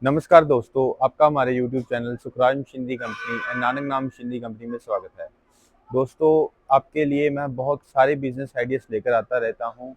नमस्कार दोस्तों, आपका हमारे YouTube channel Sukhraj machinery company and Nanak नाम मशीनरी कंपनी में स्वागत है। दोस्तों, आपके लिए मैं बहुत सारे बिजनेस आइडियाज़ लेकर आता रहता हूं,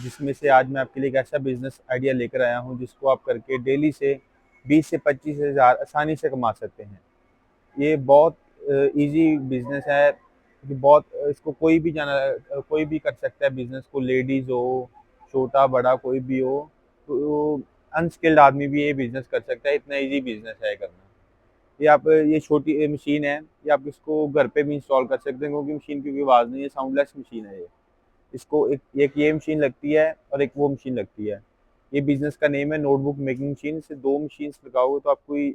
जिसमें से आज मैं आपके लिए एक ऐसा बिजनेस आइडिया लेकर आया हूं जिसको आप करके डेली से 20 से 25 हज़ार आसानी से कमा सकते हैं। ये बहुत इजी बिजनेस है कि बहुत इसको कोई भी कर सकता है बिजनेस को, लेडीज़ हो, छोटा बड़ा कोई भी हो, तो अनस्किल्ड आदमी भी ये बिजनेस कर सकता है। इतना इजी बिजनेस है करना। ये छोटी मशीन है, ये आप इसको घर पे भी इंस्टॉल कर सकते हैं क्योंकि मशीन की कोई आवाज़ नहीं है, साउंडलेस मशीन है ये। इसको एक ये मशीन लगती है और एक वो मशीन लगती है। ये बिजनेस का नेम है नोटबुक मेकिंग मशीन। से दो मशीन लगाओगे तो आपको ये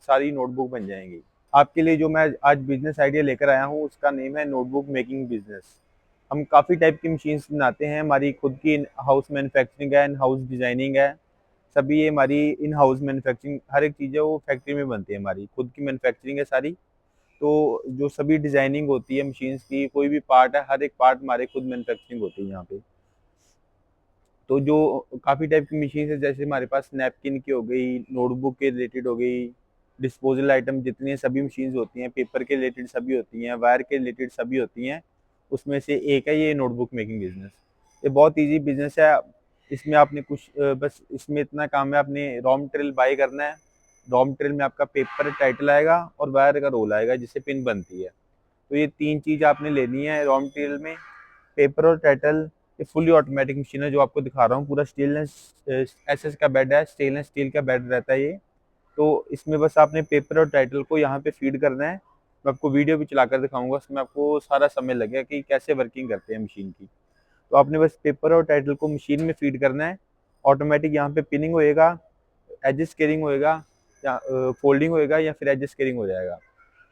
सारी नोटबुक बन जाएंगी। आपके लिए जो मैं आज बिजनेस आइडिया लेकर आया हूँ उसका नेम है नोटबुक मेकिंग बिजनेस। हम काफ़ी टाइप की मशीन्स बनाते हैं। हमारी खुद की इन हाउस मैन्युफैक्चरिंग है, इन हाउस डिज़ाइनिंग है। सभी ये हमारी इन हाउस मैन्युफैक्चरिंग, हर एक चीज़ है वो फैक्ट्री में बनती है। हमारी खुद की मैन्युफैक्चरिंग है सारी। तो जो सभी डिज़ाइनिंग होती है मशीन्स की, कोई भी पार्ट है, हर एक पार्ट हमारे खुद मैन्युफैक्चरिंग होती है यहाँ पे। तो जो काफ़ी टाइप की मशीन है, जैसे हमारे पास नैपकिन की हो गई, नोटबुक के रिलेटेड हो गई, डिस्पोजल आइटम जितनी सभी मशीन्स होती हैं, पेपर के रिलेटेड सभी होती हैं, वायर के रिलेटेड सभी होती हैं। उसमें से एक है ये नोटबुक मेकिंग बिजनेस। ये बहुत इजी बिजनेस है। इसमें आपने बस इसमें इतना काम है, आपने रॉ मटेरियल बाय करना है। रॉ मटेरियल में आपका पेपर टाइटल आएगा और वायर का रोल आएगा जिससे पिन बनती है। तो ये तीन चीज़ आपने लेनी है रॉ मटेरियल में, पेपर और टाइटल। ये फुली ऑटोमेटिक मशीन है जो आपको दिखा रहा हूँ। पूरा स्टेनलेस एसएस का बेड है, स्टेनलेस स्टील का बेड रहता है ये। तो इसमें बस आपने पेपर और टाइटल को यहाँ पे फीड करना है। मैं आपको वीडियो भी चलाकर दिखाऊंगा, उसमें आपको सारा समय लगेगा कि कैसे वर्किंग करते हैं मशीन की। तो आपने बस पेपर और टाइटल को मशीन में फीड करना है। ऑटोमेटिक यहाँ पे पिनिंग होएगा, एज स्केलिंग होएगा, या फोल्डिंग होएगा, या फिर एज स्केलिंग हो जाएगा।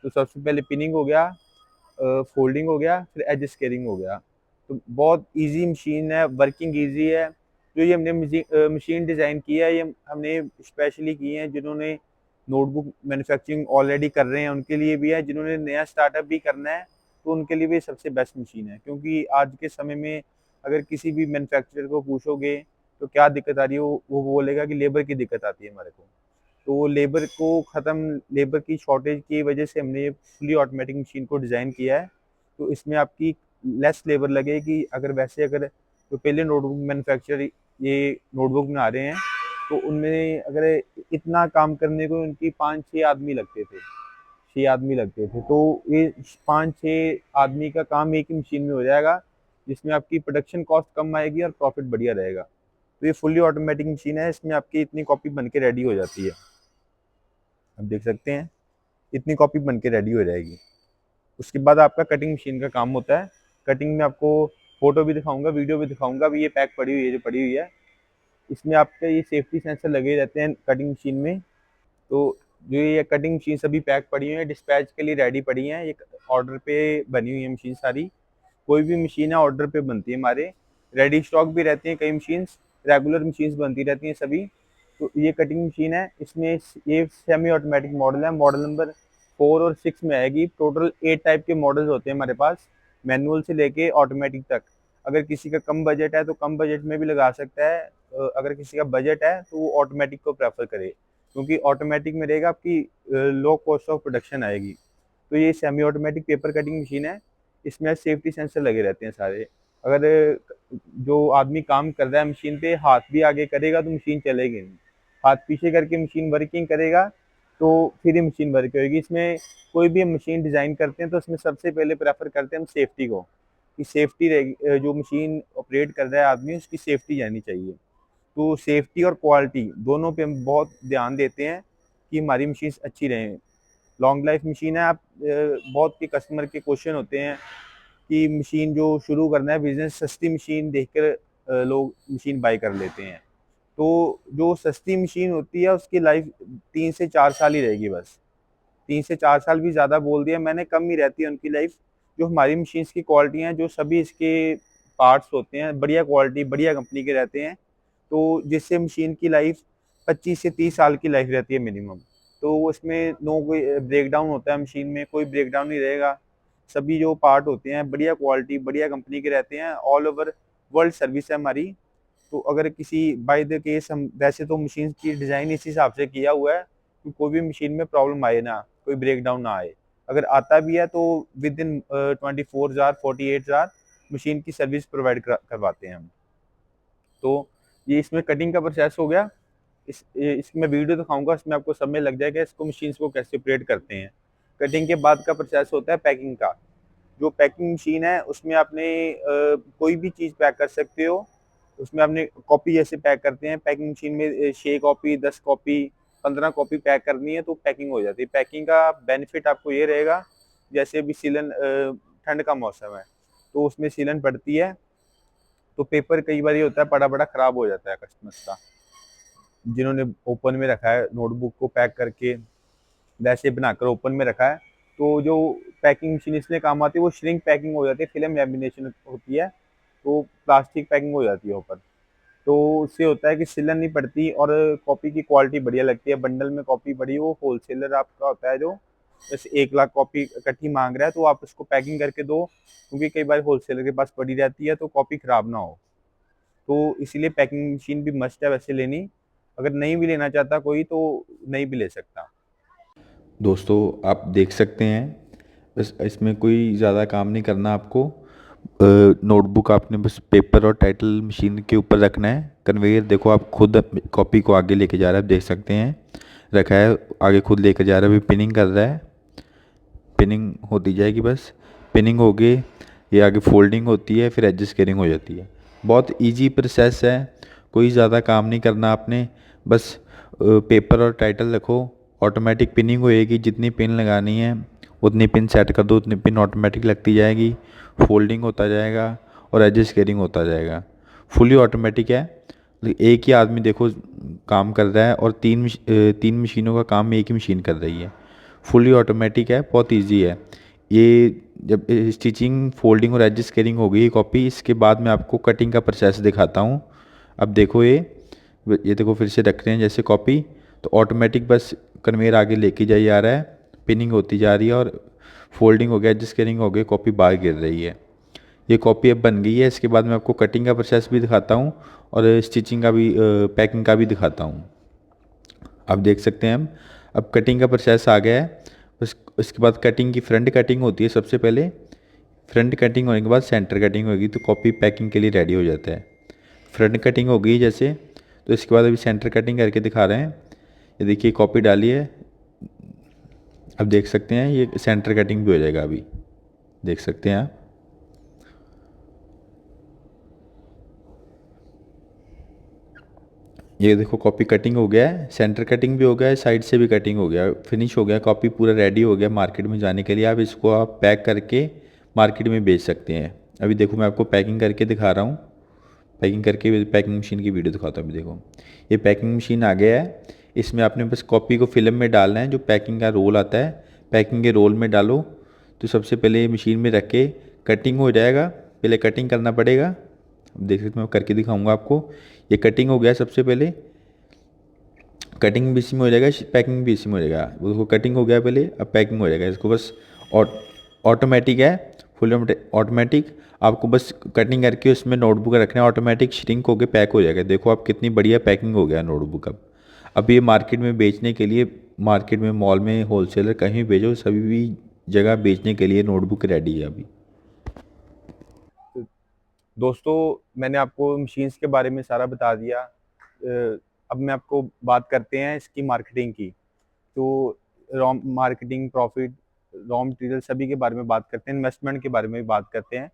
तो सबसे पहले पिनिंग हो गया, फोल्डिंग हो गया, फिर एज स्केलिंग हो गया। तो बहुत इजी मशीन है, वर्किंग इजी है। जो ये हमने मशीन डिज़ाइन की है, ये हमने स्पेशली की है जिन्होंने नोटबुक मैन्युफैक्चरिंग ऑलरेडी कर रहे हैं उनके लिए भी है, जिन्होंने नया स्टार्टअप भी करना है तो उनके लिए भी सबसे बेस्ट मशीन है। क्योंकि आज के समय में अगर किसी भी मैन्युफैक्चरर को पूछोगे तो क्या दिक्कत आ रही है, वो बोलेगा कि लेबर की दिक्कत आती है हमारे को। तो लेबर की शॉर्टेज की वजह से हमने ये फुली ऑटोमेटिक मशीन को डिज़ाइन किया है। तो इसमें आपकी लेस लेबर लगेगी। अगर जो पहले नोटबुक मैन्युफैक्चरर ये नोटबुक बना रहे हैं तो उनमें अगर इतना काम करने को उनकी 5-6 आदमी लगते थे, 6 आदमी लगते थे। तो ये 5-6 आदमी का काम एक ही मशीन में हो जाएगा, जिसमें आपकी प्रोडक्शन कॉस्ट कम आएगी और प्रॉफिट बढ़िया रहेगा। तो ये फुली ऑटोमेटिक मशीन है, इसमें आपकी इतनी कॉपी बन के रेडी हो जाती है। आप देख सकते हैं इतनी कॉपी बन के रेडी हो जाएगी। उसके बाद आपका कटिंग मशीन का काम होता है। कटिंग में आपको फोटो भी दिखाऊंगा, वीडियो भी दिखाऊंगा। अभी ये पैक पड़ी हुई है, जो पड़ी हुई है, इसमें आपके ये सेफ्टी सेंसर लगे रहते हैं कटिंग मशीन में। तो जो ये कटिंग मशीन सभी पैक पड़ी हुई है, डिस्पैच के लिए रेडी पड़ी हैं। ये ऑर्डर पे बनी हुई है मशीन सारी। कोई भी मशीन है ऑर्डर पे बनती है हमारे। रेडी स्टॉक भी रहती हैं कई मशीन्स, रेगुलर मशीन्स बनती रहती हैं सभी। तो ये कटिंग मशीन है, इसमें ये सेमी ऑटोमेटिक मॉडल है, मॉडल नंबर 4 और 6 में आएगी। टोटल 8 टाइप के मॉडल्स होते हैं हमारे पास, मैनुअल से लेके ऑटोमेटिक तक। अगर किसी का कम बजट है तो कम बजट में भी लगा सकता है। अगर किसी का बजट है तो वो ऑटोमेटिक को प्रेफर करे, क्योंकि ऑटोमेटिक में रहेगा आपकी लो कॉस्ट ऑफ प्रोडक्शन आएगी। तो ये semi automatic paper cutting machine है। इसमें सेफ्टी सेंसर लगे रहते हैं सारे। अगर जो आदमी काम कर रहा है मशीन पे हाथ भी आगे करेगा तो मशीन चलेगी नहीं। हाथ पीछे करके मशीन वर्किंग करेगा तो फिर ही मशीन वर्क होगी। इसमें कोई भी हम मशीन डिज़ाइन करते हैं तो उसमें सबसे पहले प्रेफर करते हैं हम सेफ्टी को, कि सेफ्टी रहेगी। जो मशीन ऑपरेट कर रहा है आदमी, उसकी सेफ्टी रहनी चाहिए। तो सेफ्टी और क्वालिटी दोनों पे हम बहुत ध्यान देते हैं कि हमारी मशीन अच्छी रहें। लॉन्ग लाइफ मशीन है। बहुत के कस्टमर के क्वेश्चन होते हैं कि मशीन जो शुरू करना है बिजनेस, सस्ती मशीन देखकर लोग मशीन बाय कर लेते हैं। तो जो सस्ती मशीन होती है उसकी लाइफ 3 से 4 साल ही रहेगी बस। 3 से 4 साल भी ज़्यादा बोल दिया मैंने, कम ही रहती है उनकी लाइफ। जो हमारी मशीन्स की क्वालिटी हैं, जो सभी इसके पार्ट्स होते हैं, बढ़िया क्वालिटी बढ़िया कंपनी के रहते हैं। तो जिससे मशीन की लाइफ 25 से 30 साल की लाइफ रहती है मिनिमम। तो उसमें नो कोई ब्रेकडाउन होता है मशीन में, कोई ब्रेकडाउन नहीं रहेगा। सभी जो पार्ट होते हैं बढ़िया क्वालिटी बढ़िया कंपनी के रहते हैं। ऑल ओवर वर्ल्ड सर्विस है हमारी। तो अगर किसी बाय द केस हम वैसे तो मशीन की डिज़ाइन इस हिसाब से किया हुआ है कि कोई भी मशीन में प्रॉब्लम आए ना, कोई ब्रेक डाउन ना आए। अगर आता भी है तो within 24 hour 48 hour machine की सर्विस प्रोवाइड करवाते हैं हम। तो ये इसमें कटिंग का प्रोसेस हो गया। इसकी मैं वीडियो दिखाऊंगा, इसमें आपको सब में लग जाएगा इसको मशीन्स को कैसे ऑपरेट करते हैं। कटिंग के बाद का प्रोसेस होता है पैकिंग का। जो पैकिंग मशीन है उसमें आपने कोई भी चीज़ पैक कर सकते हो। उसमें आपने कॉपी जैसे पैक करते हैं पैकिंग मशीन में 6 कॉपी 10 कॉपी 15 कॉपी पैक करनी है तो पैकिंग हो जाती है। पैकिंग का बेनिफिट आपको ये रहेगा, जैसे अभी सीलन ठंड का मौसम है तो उसमें सीलन पड़ती है, तो पेपर कई बार ये होता है पड़ा पड़ा खराब हो जाता है कस्टमर्स का, जिन्होंने ओपन में रखा है नोटबुक को पैक करके वैसे बनाकर ओपन में रखा है। तो जो पैकिंग मशीन इसलिए काम आती है वो श्रिंक पैकिंग हो जाती है, फिल्म लैमिनेशन होती है तो प्लास्टिक पैकिंग हो जाती है ऊपर। तो उससे होता है कि सिलन नहीं पड़ती और कॉपी की क्वालिटी बढ़िया लगती है। बंडल में कॉपी बड़ी वो होलसेलर आपका होता है जो जैसे 1 लाख कॉपी इकट्ठी मांग रहा है तो आप उसको पैकिंग करके दो, क्योंकि कई बार होलसेलर के पास पड़ी रहती है तो कॉपी खराब ना हो। तो इसीलिए पैकिंग मशीन भी मस्ट है वैसे लेनी। अगर नहीं भी लेना चाहता कोई तो नहीं भी ले सकता। दोस्तों आप देख सकते हैं, बस इसमें कोई ज़्यादा काम नहीं करना आपको। नोटबुक आपने बस पेपर और टाइटल मशीन के ऊपर रखना है। कन्वेयर देखो आप खुद कॉपी को आगे लेके जा रहा है, आप देख सकते हैं रखा है, आगे खुद लेकर जा रहा है, अभी पिनिंग कर रहा है। पिनिंग होती जाएगी, बस पिनिंग हो गई, ये आगे फोल्डिंग होती है, फिर एडजस्ट केयरिंग हो जाती है। बहुत इजी प्रोसेस है, कोई ज़्यादा काम नहीं करना आपने। बस पेपर और टाइटल रखो, ऑटोमेटिक पिनिंग होएगी, जितनी पिन लगानी है उतनी पिन सेट कर दो, उतनी पिन ऑटोमेटिक लगती जाएगी, फोल्डिंग होता जाएगा और एडजस्ट केयरिंग होता जाएगा। फुली ऑटोमेटिक है, एक ही आदमी देखो काम कर रहा है और तीन मशीनों का काम एक ही मशीन कर रही है। फुली ऑटोमेटिक है, बहुत इजी है ये। जब स्टिचिंग फोल्डिंग और एडजस्ट केयरिंग हो गई कॉपी, इसके बाद मैं आपको कटिंग का प्रोसेस दिखाता हूँ। अब देखो ये देखो फिर से रख रहे हैं जैसे कॉपी, तो ऑटोमेटिक बस कन्वेयर आगे लेके जाई जा रहा है, पिनिंग होती जा रही है और फोल्डिंग हो गया, एडजस्ट केयरिंग हो गई, कॉपी बाहर गिर रही है। ये कॉपी अब बन गई है। इसके बाद मैं आपको कटिंग का प्रोसेस भी दिखाता हूँ और स्टिचिंग का भी, पैकिंग का भी दिखाता हूँ। आप देख सकते हैं हम अब कटिंग का प्रोसेस आ गया है। बस इसके बाद कटिंग की फ्रंट कटिंग होती है सबसे पहले। फ्रंट कटिंग होने के बाद सेंटर कटिंग होगी तो कॉपी पैकिंग के लिए रेडी हो जाता है। फ्रंट कटिंग हो गई जैसे, तो इसके बाद अभी सेंटर कटिंग करके दिखा रहे हैं। ये देखिए कॉपी डाली है, अब देख सकते हैं ये सेंटर कटिंग भी हो जाएगा, अभी देख सकते हैं आप। ये देखो कॉपी कटिंग हो गया है, सेंटर कटिंग भी हो गया है, साइड से भी कटिंग हो गया, फिनिश हो गया, कॉपी पूरा रेडी हो गया मार्केट में जाने के लिए। आप इसको आप पैक करके मार्केट में बेच सकते हैं। अभी देखो मैं आपको पैकिंग करके दिखा रहा हूँ, पैकिंग करके पैकिंग मशीन की वीडियो दिखाता हूँ। अभी देखो ये पैकिंग मशीन आ गया है, इसमें आपने बस कॉपी को फिल्म में डालना है, जो पैकिंग का रोल आता है पैकिंग के रोल में डालो। तो सबसे पहले ये मशीन में रख के कटिंग हो जाएगा, पहले कटिंग करना पड़ेगा। अब देख सकते मैं करके दिखाऊंगा आपको। ये कटिंग हो गया, सबसे पहले कटिंग भी इसी में हो जाएगा, पैकिंग भी इसी में हो जाएगा। उसको कटिंग हो गया पहले, अब पैकिंग हो जाएगा। इसको बस ऑटोमेटिक है, फुल ऑटोमेटिक। आपको बस कटिंग करके उसमें नोटबुक रखना है, ऑटोमेटिक श्रिंक होकर पैक हो जाएगा। देखो आप कितनी बढ़िया पैकिंग हो गया नोटबुक। अब ये मार्केट में बेचने के लिए, मार्केट में मॉल में होलसेलर कहीं भी भेजो, सभी भी जगह बेचने के लिए नोटबुक रेडी है अभी। दोस्तों मैंने आपको मशीन्स के बारे में सारा बता दिया। अब मैं आपको बात करते हैं इसकी मार्केटिंग की। तो raw marketing, profit, raw material सभी के बारे में बात करते हैं, इन्वेस्टमेंट के बारे में भी बात करते हैं।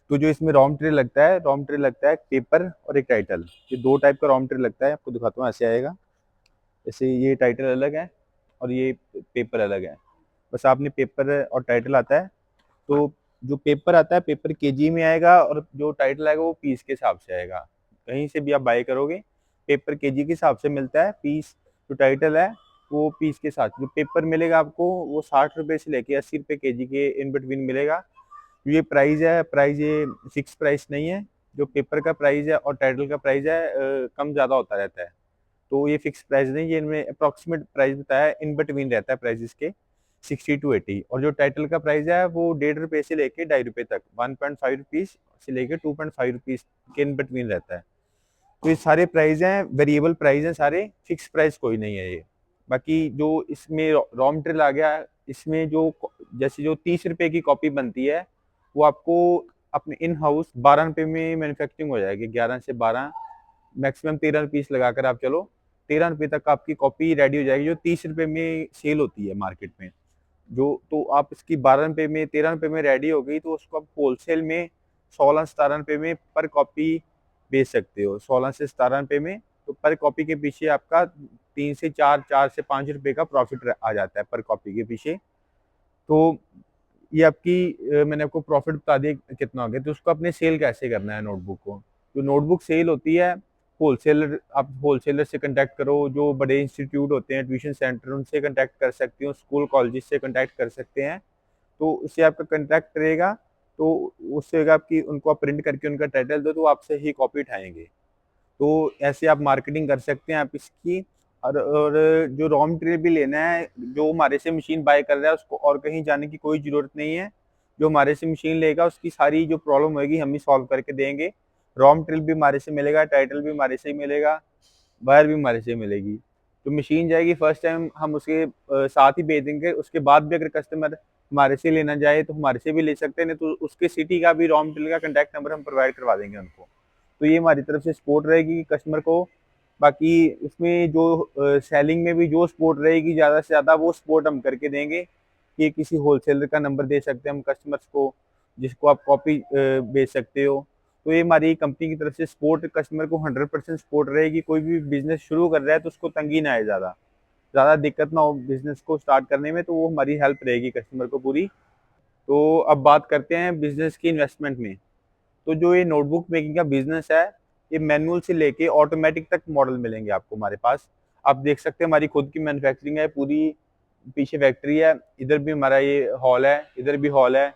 तो जो इसमें रॉ मटेरियल लगता है, रॉ मटेरियल लगता है पेपर और एक टाइटल। ये दो टाइप का रॉ मटेरियल लगता है, आपको दिखाता हूँ। ऐसे आएगा, जैसे ये टाइटल अलग है और ये पेपर अलग है। बस आपने पेपर और टाइटल आता है, तो जो पेपर आता है पेपर केजी में आएगा और जो टाइटल आएगा वो पीस के हिसाब से आएगा। कहीं से भी आप बाय करोगे पेपर केजी के हिसाब से मिलता है, पीस जो टाइटल है वो पीस के साथ। जो पेपर मिलेगा आपको वो 60 रुपए से लेके 80 रुपए केजी के इन बिटवीन मिलेगा। ये प्राइस है, प्राइस ये फिक्स प्राइस नहीं है। जो पेपर का प्राइस है और टाइटल का प्राइस है कम ज़्यादा होता रहता है। तो ये फिक्स प्राइस नहीं, ये इनमें अप्रॉक्सीमेट प्राइस बताया है, इन बिटवीन रहता है प्राइस इसके 60 to 80। और जो टाइटल का प्राइस है वो 1.5 रुपए से लेके 2.5 रुपए तक, 1.5 रुपीज से लेके 2.5 रुपीज के इन बिटवीन रहता है। तो ये सारे प्राइस हैं, वेरिएबल प्राइस हैं सारे, फिक्स प्राइस कोई नहीं है ये। बाकी जो इसमें रॉ मटेरियल आ गया, इसमें जो जैसे जो 30 रुपए की कॉपी बनती है, वो आपको अपने इन हाउस 12 रुपए में मैन्युफैक्चरिंग हो जाएगी। 11 से 12, मैक्सिमम 13 पीस लगाकर आप चलो, 13 रुपए तक आपकी कॉपी रेडी हो जाएगी, जो 30 रुपए में सेल होती है मार्केट में। जो तो आप इसकी 12 रुपए में, 13 रुपए में रेडी हो गई, तो उसको आप होलसेल में 16-17 रुपए में पर कॉपी बेच सकते हो। 16 से 17 रुपए में, तो पर कॉपी के पीछे आपका 3 से 4, 4 से 5 रुपए का प्रॉफिट आ जाता है पर कॉपी के पीछे। तो ये आपकी मैंने आपको प्रॉफिट बता दिया कितना हो गया। तो उसको अपने सेल कैसे करना है नोटबुक को। जो नोटबुक सेल होती है, होलसेलर, आप होलसेलर से कॉन्टैक्ट करो, जो बड़े इंस्टीट्यूट होते हैं, ट्यूशन सेंटर, उनसे कॉन्टैक्ट कर सकते हो, स्कूल कॉलेजेस से कॉन्टैक्ट कर सकते हैं। तो उससे आपका कॉन्टैक्ट रहेगा, तो उससे आपकी उनको आप प्रिंट करके उनका टाइटल दो, तो वो आपसे ही कॉपी उठाएँगे। तो ऐसे आप मार्केटिंग कर सकते हैं आप इसकी। और जो रॉ मटेरियल भी लेना है, जो हमारे से मशीन बाय कर रहा है, उसको और कहीं जाने की कोई ज़रूरत नहीं है। जो हमारे से मशीन लेगा, उसकी सारी जो प्रॉब्लम होगी हम ही सॉल्व करके देंगे। रॉ मटेरियल भी हमारे से मिलेगा, टाइटल भी हमारे से ही मिलेगा, वायर भी हमारे से ही मिलेगी। जो मशीन जाएगी फर्स्ट टाइम हम उसके साथ ही भेज देंगे। उसके बाद भी अगर कस्टमर हमारे से लेना चाहे तो हमारे से भी ले सकते हैं, नहीं तो उसके सिटी का भी रॉ मटेरियल का कॉन्टैक्ट नंबर हम प्रोवाइड करवा देंगे उनको। तो ये हमारी तरफ से सपोर्ट रहेगी कस्टमर को। बाकी इसमें जो सेलिंग में भी जो सपोर्ट रहेगी ज़्यादा से ज़्यादा, वो सपोर्ट हम करके देंगे कि किसी होलसेलर का नंबर दे सकते हैं हम कस्टमर्स को, जिसको आप कॉपी बेच सकते हो। तो ये हमारी कंपनी की तरफ से सपोर्ट कस्टमर को 100% सपोर्ट रहेगी। कोई भी बिजनेस शुरू कर रहा है तो उसको तंगी ना आए, ज़्यादा दिक्कत ना हो बिजनेस को स्टार्ट करने में, तो वो हमारी हेल्प रहेगी कस्टमर को पूरी। तो अब बात करते हैं बिजनेस की इन्वेस्टमेंट में। तो जो ये नोटबुक मेकिंग का बिजनेस है, ये मैनुअल से लेके ऑटोमेटिक तक मॉडल मिलेंगे आपको हमारे पास। आप देख सकते हैं हमारी खुद की मैन्युफैक्चरिंग है पूरी, पीछे फैक्ट्री है, इधर भी हमारा ये हॉल है, इधर भी हॉल है,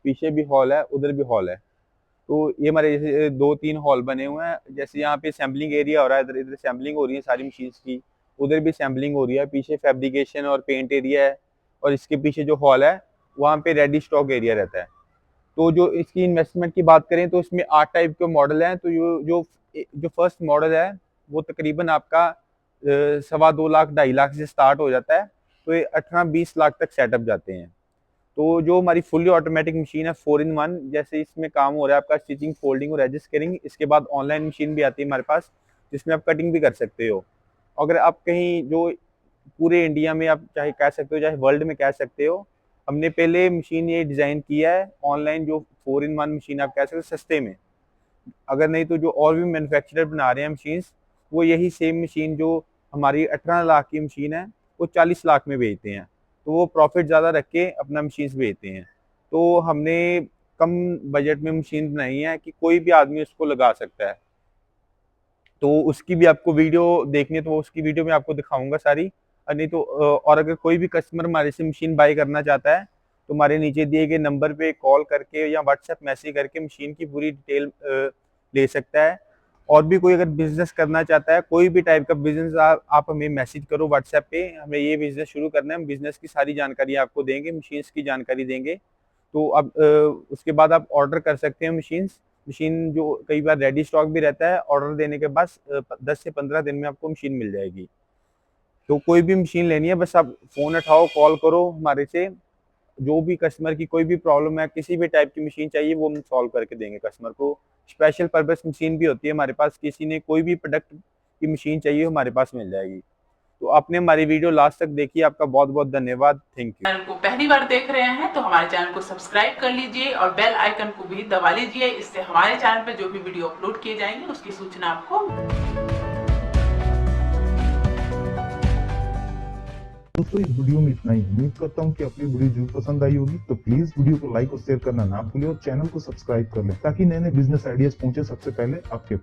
पीछे भी हॉल है, उधर भी हॉल है। तो ये हमारे जैसे 2-3 हॉल बने हुए हैं। जैसे यहाँ पे सैम्पलिंग एरिया हो रहा है, इधर इधर सैम्पलिंग हो रही है सारी मशीन्स की, उधर भी सैम्पलिंग हो रही है, पीछे फैब्रिकेशन और पेंट एरिया है, और इसके पीछे जो हॉल है वहाँ पे रेडी स्टॉक एरिया रहता है। तो जो इसकी इन्वेस्टमेंट की बात करें तो इसमें 8 टाइप के मॉडल हैं। तो जो फर्स्ट मॉडल है वो तकरीबन आपका 2.25 लाख 2.5 लाख से स्टार्ट हो जाता है, तो ये 18-20 लाख तक सेटअप जाते हैं। तो जो हमारी फुल्ली ऑटोमेटिक मशीन है 4-in-1, जैसे इसमें काम हो रहा है आपका स्टिचिंग, फोल्डिंग और एडजस्ट कटिंग। इसके बाद ऑनलाइन मशीन भी आती है हमारे पास, जिसमें आप कटिंग भी कर सकते हो। अगर आप कहीं जो पूरे इंडिया में आप चाहे कह सकते हो, चाहे वर्ल्ड में कह सकते हो, हमने पहले मशीन ये डिज़ाइन किया है ऑनलाइन, जो 4-in-1 मशीन आप कह सकते हो सस्ते में। अगर नहीं तो जो और भी मैन्युफैक्चरर बना रहे हैं मशीन्स, वो यही सेम मशीन जो हमारी 18 लाख की मशीन है, वो 40 लाख में बेचते हैं। तो वो प्रॉफिट ज़्यादा रख के अपना मशीन्स बेचते हैं। तो हमने कम बजट में मशीन बनाई है कि कोई भी आदमी उसको लगा सकता है। तो उसकी भी आपको वीडियो देखनी है तो उसकी वीडियो में आपको दिखाऊंगा सारी। और नहीं तो और अगर कोई भी कस्टमर हमारे से मशीन बाई करना चाहता है, तो हमारे नीचे दिए गए नंबर पे कॉल करके या व्हाट्सएप मैसेज करके मशीन की पूरी डिटेल ले सकता है। और भी कोई अगर बिजनेस करना चाहता है, कोई भी टाइप का बिजनेस, आप हमें मैसेज करो व्हाट्सएप पे, हमें ये बिजनेस शुरू करना है, हम बिजनेस की सारी जानकारी आपको देंगे, मशीन्स की जानकारी देंगे। तो अब उसके बाद आप ऑर्डर कर सकते हैं मशीन जो कई बार रेडी स्टॉक भी रहता है, ऑर्डर देने के बाद 10 से 15 दिन में आपको मशीन मिल जाएगी। तो कोई भी मशीन लेनी है, बस आप फ़ोन उठाओ, कॉल करो हमारे से। जो भी कस्टमर की कोई भी प्रॉब्लम है, किसी भी टाइप की मशीन चाहिए, वो हम सॉल्व करके देंगे कस्टमर को। स्पेशल पर्पस मशीन भी होती है हमारे पास, किसी ने कोई भी प्रोडक्ट की मशीन चाहिए हमारे पास मिल जाएगी। तो आपने हमारी वीडियो लास्ट तक देखी, आपका बहुत बहुत धन्यवाद। Thank you. चैनल को पहली बार देख रहे हैं तो हमारे चैनल को सब्सक्राइब कर लीजिए और बेल आइकन को भी दबा लीजिए। इससे हमारे चैनल पर जो भी वीडियो अपलोड किए जाएंगे उसकी सूचना आपको। दोस्तों इस वीडियो में इतना ही। उम्मीद करता हूँ कि आपको वीडियो जरूर पसंद आई होगी। तो प्लीज वीडियो को लाइक और शेयर करना ना भूलें और चैनल को सब्सक्राइब कर लें, ताकि नए नए बिजनेस आइडियाज पहुंचे सबसे पहले आपके